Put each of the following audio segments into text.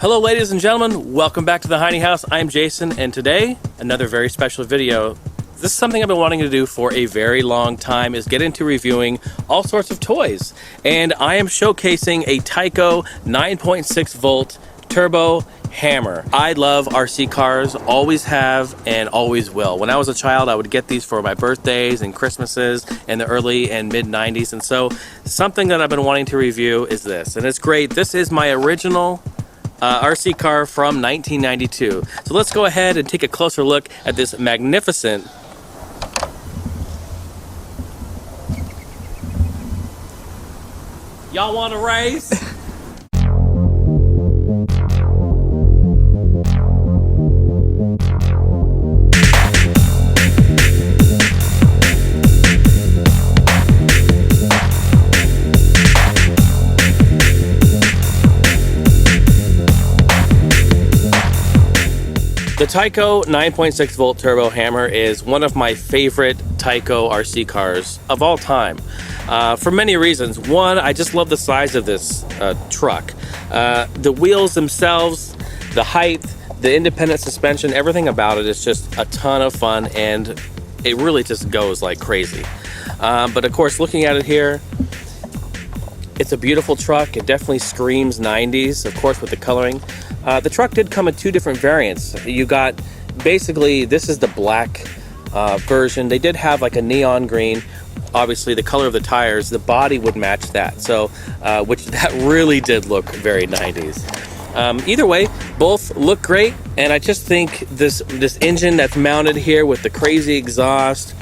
Hello ladies and gentlemen, welcome back to the Heiny House. I'm Jason, and today, another very special video. This is something I've been wanting to do for a very long time, is get into reviewing all sorts of toys. And I am showcasing a Tyco 9.6 volt turbo hammer. I love RC cars, always have and always will. When I was a child, I would get these for my birthdays and Christmases in the early and mid 90s. And so something that I've been wanting to review is this, and it's great. This is my original RC car from 1992. So let's go ahead and take a closer look at this magnificent Y'all want to race? The Tyco 9.6 volt turbo hammer is one of my favorite Tyco RC cars of all time, for many reasons. One, I just love the size of this truck. The wheels themselves, the height, the independent suspension, everything about it is just a ton of fun, and it really just goes like crazy. But of course, looking at it here, it's a beautiful truck. It definitely screams 90s, of course, with the coloring. The truck did come in two different variants. You got, basically, this is the black version. They did have like a neon green. Obviously, the color of the tires, the body would match that. So, which that really did look very 90s. Either way, both look great. And I just think this engine that's mounted here with the crazy exhaust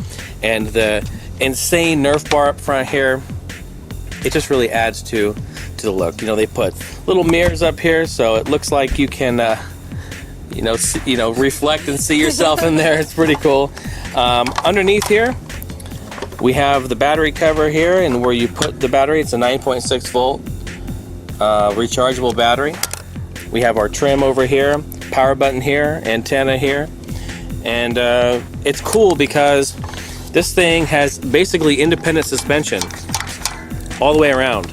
and the insane Nerf bar up front here, it just really adds to the look. You know, they put little mirrors up here, so it looks like you can, reflect and see yourself in there. It's pretty cool. Underneath here, we have the battery cover here, and where you put the battery, it's a 9.6 volt rechargeable battery. We have our trim over here, power button here, antenna here, and it's cool because this thing has basically independent suspension all the way around,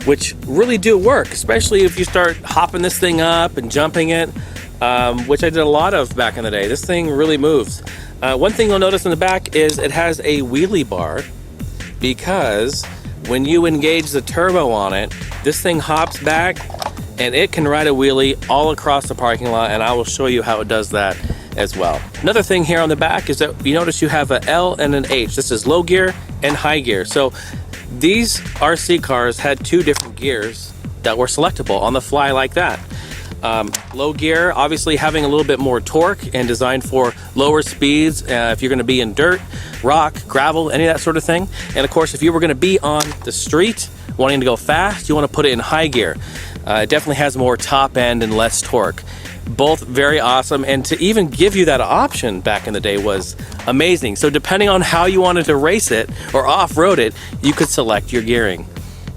which really do work, especially if you start hopping this thing up and jumping it, which I did a lot of back in the day. This thing really moves. One thing you'll notice in the back is it has a wheelie bar, because when you engage the turbo on it, this thing hops back and it can ride a wheelie all across the parking lot, and I will show you how it does that as well. Another thing here on the back is that you notice you have an L and an H. This is low gear and high gear. So these RC cars had two different gears that were selectable on the fly like that. Low gear, obviously having a little bit more torque and designed for lower speeds if you're going to be in dirt, rock, gravel, any of that sort of thing. And of course, if you were going to be on the street wanting to go fast, you want to put it in high gear. It definitely has more top end and less torque. Both very awesome, and to even give you that option back in the day was amazing. So depending on how you wanted to race it or off-road it, you could select your gearing.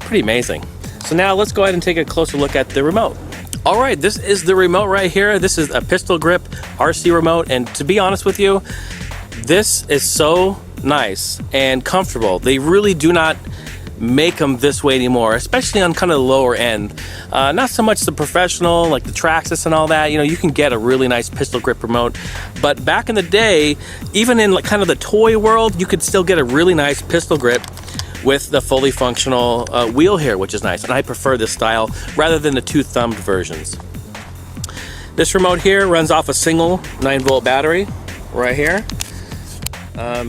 Pretty amazing. So now let's go ahead and take a closer look at the remote. All right, this is the remote right here. This is a pistol grip RC remote, and to be honest with you, this is so nice and comfortable. They really do not make them this way anymore, especially on kind of the lower end. Not so much the professional, like the Traxxas and all that. You know, you can get a really nice pistol grip remote, but back in the day, even in like kind of the toy world, you could still get a really nice pistol grip with the fully functional wheel here, which is nice. And I prefer this style rather than the two thumbed versions. This remote here runs off a single 9-volt battery right here.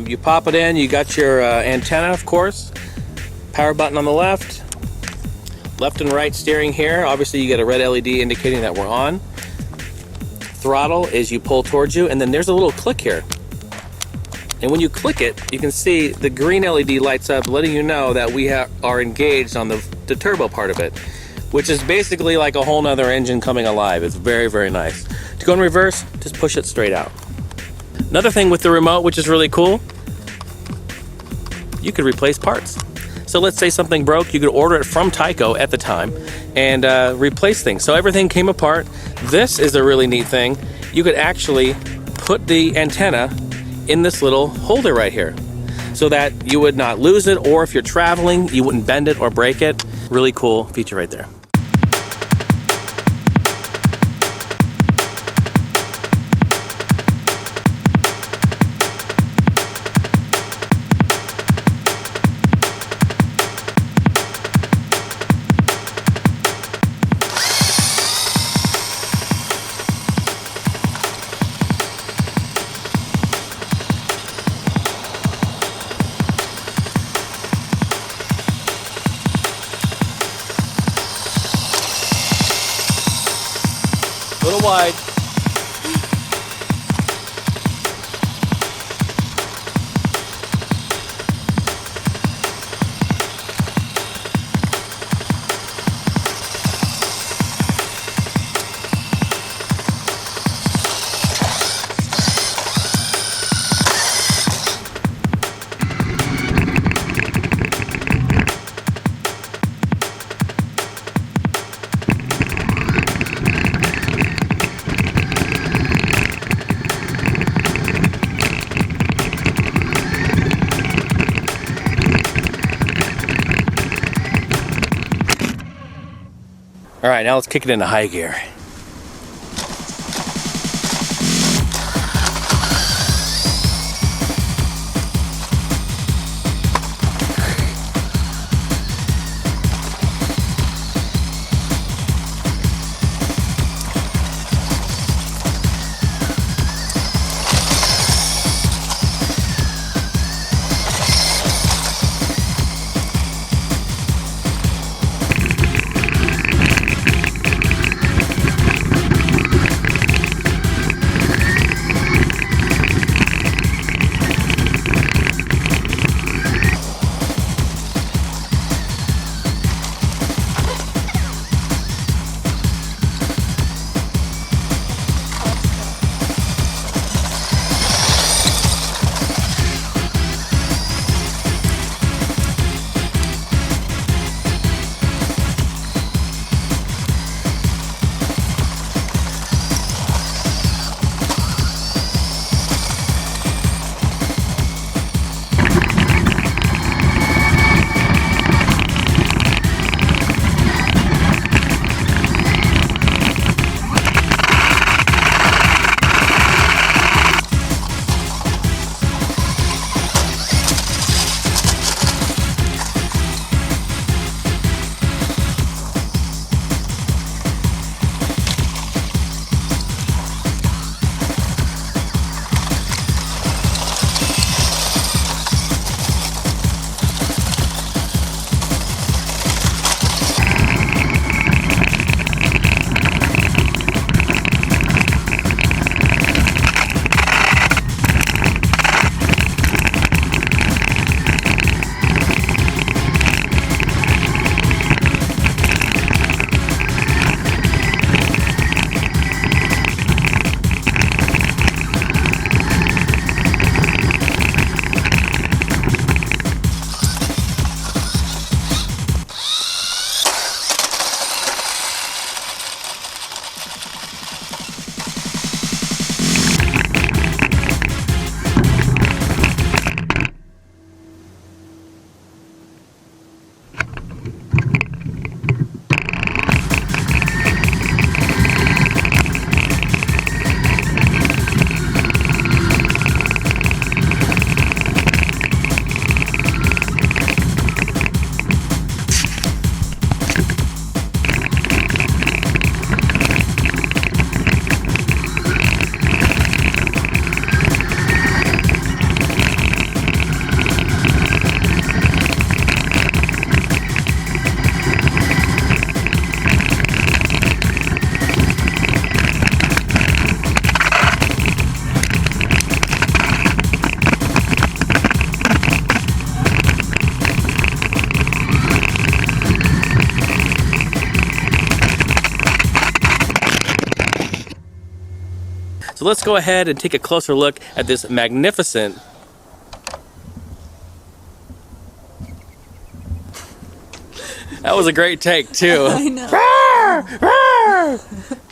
You pop it in, you got your antenna, of course. Power button on the left and right steering here. Obviously you get a red LED indicating that we're on. Throttle is you pull towards you, and then there's a little click here. And when you click it, you can see the green LED lights up, letting you know that we are engaged on the turbo part of it, which is basically like a whole nother engine coming alive. It's very, very nice. To go in reverse, just push it straight out. Another thing with the remote, which is really cool, you could replace parts. So let's say something broke, you could order it from Tyco at the time and replace things. So everything came apart. This is a really neat thing. You could actually put the antenna in this little holder right here so that you would not lose it, or if you're traveling, you wouldn't bend it or break it. Really cool feature right there. A little wide. All right, now let's kick it into high gear. So let's go ahead and take a closer look at this magnificent That was a great take too. I know. Roar! Roar!